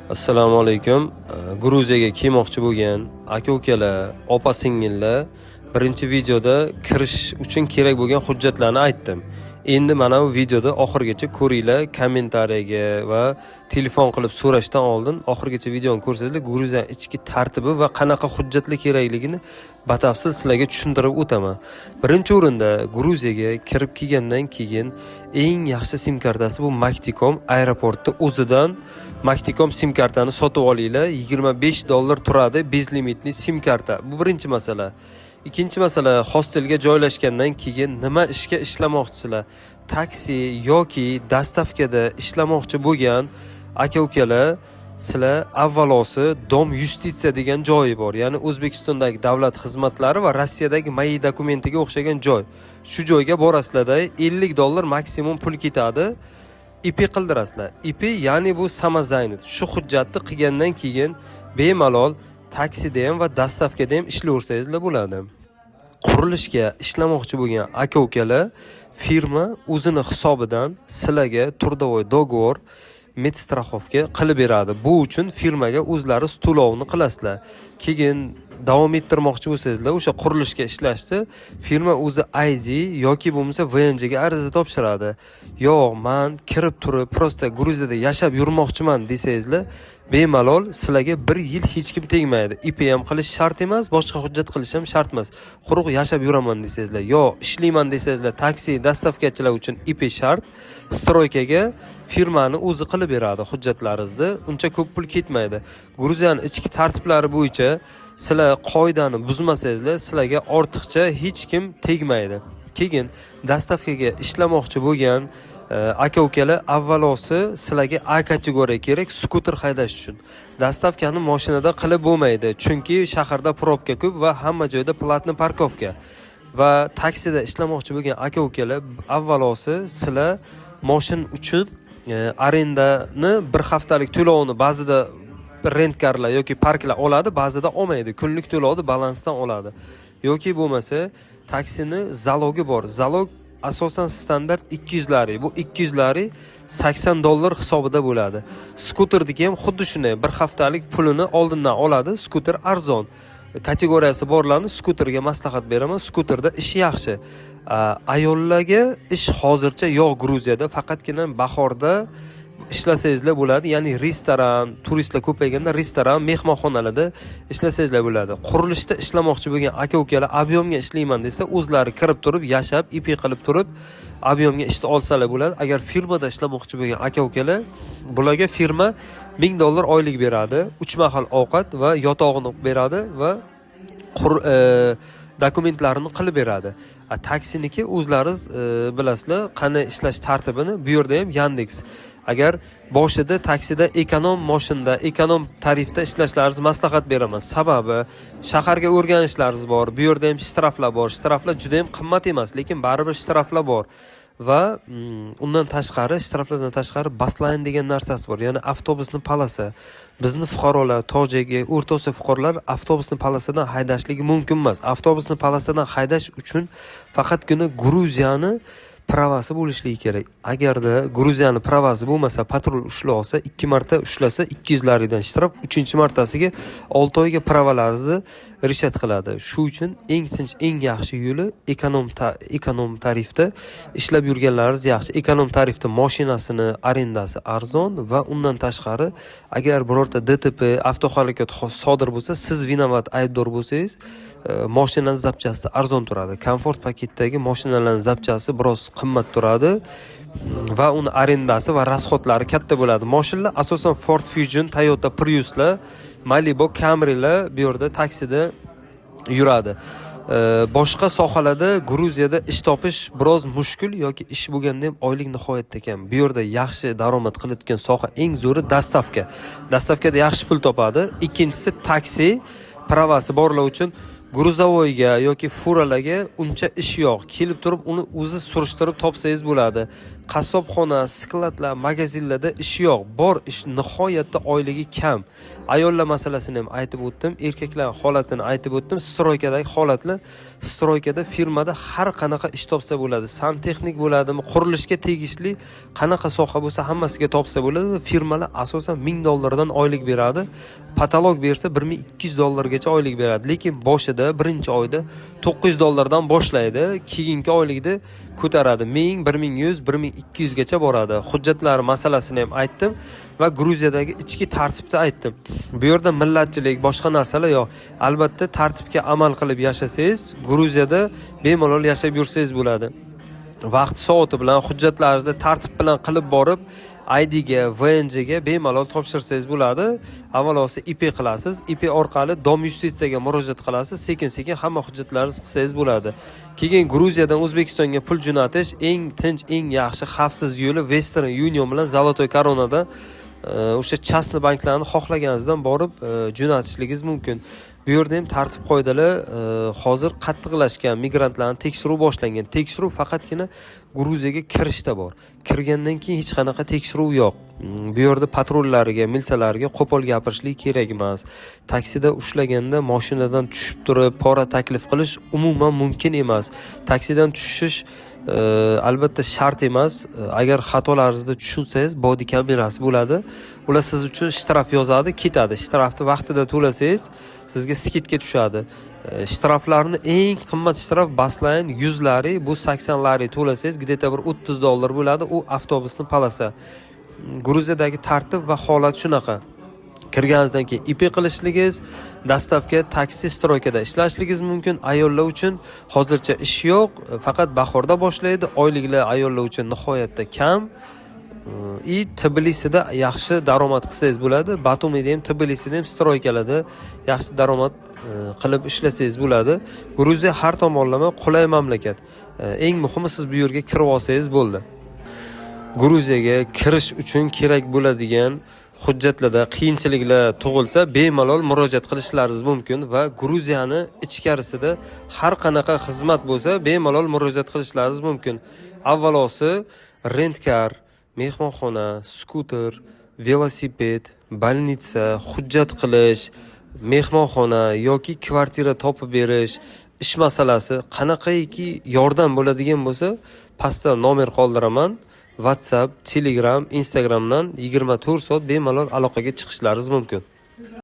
Assalomu alaykum. Gruziyaga kelmoqchi bo'lgan aka-ukalar, opa-singillar birinchi videoda kirish uchun kerak bo'lgan hujjatlarni aytdim. Endi mana bu videoda oxirgacha ko'ringlar, kommentariyaga va telefon qilib so'rashdan oldin oxirgacha videoni ko'rsangizlar, Gruziya ichki tartibi va qanaqa hujjatlar kerakligini batafsil sizlarga tushuntirib o'taman. Birinchi o'rinda Gruziyaga kirib kelgandan keyin eng yaxshi sim kartasi bu Maktikom. Aeroportda o'zidan Maktikom sim kartani sotib olinglar. $25 turadi bezlimitli sim karta. Bu birinchi masala. Ikkinchi masala, hostelga joylashgandan keyin nima ishga ishlamoqchisizlar? Taksi yoki dastavkada ishlamoqchi bo'lgan aka-ukalar, sizlar avvalosi Dom Yustitsiya degan joyi bor. Ya'ni O'zbekistondagi davlat xizmatlari va Rossiyadagi Moyi dokumentiga o'xshagan joy. Shu joyga borasizlarda $50 maksimum pul ketadi. IP qildirasizlar. IP ya'ni bu samozaynit. Shu hujjatni qilgandan keyin bemalol taksida ham va dastavkada ham ishlayversangizlar bo'ladi. Qurilishga ishlamoqchi bo'lgan aka-ukalar firma o'zini hisobidan sizlarga turdovoy dogovor medstraxovka qilib beradi. Bu uchun firmaga o'zlari to'lovni qilasizlar. Keyin davom ettirmoqchi bo'lsangizlar, o'sha qurilishga ishlashni firma o'zi ID yoki bo'lmasa VNJ ga ariza topshiradi. Yo'q, men kirib turib, prosta Gruziyada yashab yurmoqchiman desangizlar, bemalol sizlarga 1 yil hech kim tegmaydi. IP ham qilish shart emas, boshqa hujjat qilish ham shart emas. Quruq yashab yuraman desangizlar, yo'q, ishlayman desangizlar, taksi, dastavkachilar uchun IP shart. Stroykaga firmani o'zi qilib beradi hujjatlaringizni. Uncha ko'p pul ketmaydi. Gruziyaning ichki tartiblari bo'yicha sizlar qoidani buzmasangizlar, sizlarga ortiqcha hech kim tegmaydi. Keyin dastavkaga ishlamoqchi bo'lgan aka-ukalar, avvalosi sizlarga A kategoriya kerak skuter haydash uchun. Dastavkani mashinada qilib bo'lmaydi, chunki shaharda probka ko'p va hamma joyda platni parkovka. Va taksida ishlamoqchi bo'lgan aka-ukalar, avvalosi sizlar mashin uchun arendani bir haftalik to'lovni ba'zida rentkarlar yoki parklar oladi, ba'zida olmaydi. Kunlik to'lovni balansdan oladi. Yoki bo'lmasa taksini zalogi bor. Zalog asosan standart 200 lari. Bu 200 lari $80 hisobida bo'ladi. Skuterdagi ham xuddi shunday, bir haftalik pulini oldindan oladi. Skuter arzon. Kategoriyasi borlarni skuterga maslahat beraman. Skuterda ish yaxshi. Ayollarga ish hozircha yo'q Gruziyada, faqatgina bahorda ishlasangizlar bo'ladi. Ya'ni restoran, turistlar ko'payganda restoran, mehmonxonalarda ishlasangizlar bo'ladi. Qurilishda ishlamoqchi bo'lgan aka-ukalar abyomga ishlayman desa, o'zlari kirib turib, yashab, IP qilib turib, abyomga ishni olsalar bo'ladi. Agar firmada ishlamoqchi bo'lgan aka-ukalar, bularga firma $1000 oylik beradi, 3 mahal ovqat va yotog'ini beradi va dokumentlarini qilib beradi. Taksiniki o'zlaringiz bilasizlar, qanday ishlash tartibini. Bu yerda ham Yandex. Agar boshida taksida ekonom mashinada, ekonom tarifda ishlashlaringizni maslahat beraman. Sababi shaharga o'rganishlaringiz bor. Bu yerda ham shtraflar bor. Shtraflar juda ham qimmat emas, lekin baribir shtraflar bor. Va undan tashqari, shtraflardan tashqari basline degan narsasi bor. Ya'ni avtobusni palasi. Bizni fuqarolar, tojiki, o'rta Osiyo fuqarolar avtobusni palasidan haydashligi mumkin emas. Avtobusni palasidan haydash uchun faqatgina Gruziyani pravasi bo'lishligi kerak. Agarda Gruziyani pravasi bo'lmasa, patrul ushlab olsa, 2 marta ushlasa 200 laridan shtraf, 3-martasiga 6 oyga pravalaringizni rishat qiladi. Shu uchun eng tinch, eng yaxshi yo'li ekonom tarifda ishlab yurganlaringiz yaxshi. Ekonom tarifda mashinasini arendasi arzon va undan tashqari agar birorta DTP, avtohalokat sodir bo'lsa, siz vinovat aybdor bo'lsangiz, mashinangiz zapchasi arzon turadi. Komfort paketdagi mashinalarning zapchasi biroz qimmat turadi va uni arendasi va rasxodlari katta bo'ladi. Mashinalar asosan Ford Fusion, Toyota Priuslar, Malibu, Camrylar bu yerda taksida yuradi. Boshqa sohalarda Gruziyada ish topish biroz mushkul yoki ish bo'lganda ham oylik nihoyatda kam. Bu yerda yaxshi daromad qilayotgan soha eng zo'ri dastavka. Dastavkada yaxshi pul topadi. Ikkinchisi taksi. Pravasi borlar uchun Gruzavoyga yoki furalarga uncha ish yo'q. Kelib turib uni o'zi surishtirib topsangiz bo'ladi. qassobxona, skladlar, magazinlarda ish yo'q. Bor ish nihoyatda oyligi kam. Ayollar masalasini ham aytib o'tdim, erkaklar holatini aytib o'tdim. Stroykadagi holatlar, stroykada firmada har qanaqa ish topsa bo'ladi. Santexnik bo'ladimi, qurilishga tegishli qanaqa soha bo'lsa hammasiga topsa bo'ladi. Firmalar asosan $1000 oylik beradi. Patolog bersa $1200 oylik beradi. Lekin boshida birinchi oyda $900 boshlaydi, keyingi oylikda ko'taradi. 1000, 1100, 1200 gacha boradi. Hujjatlar masalasini ham aytdim va Gruziyadagi ichki tartibni aytdim. Bu yerda millatchilik, boshqa narsalar yo'q. Albatta tartibga amal qilib yashasangiz, Gruziyada bemalol yashab yursangiz bo'ladi. Vaqt soati bilan, hujjatlaringizni tartib bilan qilib borib, IDga, VNJga bemalol topshirsangiz bo'ladi. Avvalosi IP qilasiz. IP orqali Dom yustitsiyaga murojaat qilasiz. Sekin-sekin hamma hujjatlaringizni qilsangiz bo'ladi. Keyin Gruziyadan O'zbekistonga pul jo'natish eng tinch, eng yaxshi, xavfsiz yo'li Western Union bilan Zolotoy Koronada o'sha chastni banklarni xohlaganingizdan borib jo'natishingiz mumkin. Bu yerda ham tartib qoidalar hozir qattiqlashgan, migrantlarni tekshiruv boshlangan. Tekshiruv faqatgina Gruziyaga kirishda bor. Kirgandan keyin hech qanaqa tekshiruv yo'q. Bu yerda patrullariga, militsiyalarga qo'pol gapirishlik kerak emas. Taksida ushlaganda mashinadan tushib turib pora taklif qilish umuman mumkin emas. Taksidan tushish albatta shart emas. Agar xatolaringizni tushunsangiz, body kamerasi bo'ladi. Ular siz uchun shtraf yozadi, ketadi. Shtrafni vaqtida to'lasangiz, sizga skidga tushadi. Shtraflarni eng qimmat shtraf Basline 100 lari, bu 80 lari to'lasangiz, где-то bir $30 bo'ladi. U avtobusni palasa. Gruziyadagi tartib va holat shunaqa. Kirganingizdan keyin IP qilishligingiz, dastavka taksi stroykada ishlashingiz mumkin. Ayollar uchun hozircha ish yo'q, faqat bahorda boshlaydi. Oyliklar ayollar uchun nihoyatda kam. Tbilisida yaxshi daromad qilsangiz bo'ladi. Batumida ham, Tbilisida ham stroykalarda yaxshi daromad qilib ishlasangiz bo'ladi. Gruziya har tomonlama qulay mamlakat. Eng muhimi siz bu yerga kirib olsangiz bo'ldi. Gruziyaga kirish uchun kerak bo'ladigan hujjatlarda qiyinchiliklar tug'ilsa, bemalol murojaat qilishlaringiz mumkin va Gruziyani ichkarisida har qanaqa xizmat bo'lsa, bemalol murojaat qilishlaringiz mumkin. Avvalosi rentkar, mehmonxona, skuter, velosiped, bolnitsa, hujjat qilish, mehmonxona yoki kvartira topib berish, ish masalasi qanaqaiki yordam bo'ladigan bo'lsa, pastda nomer qoldiraman. WhatsApp, Telegram, Instagramdan 24 soat bemalol aloqaga chiqishlaringiz mumkin.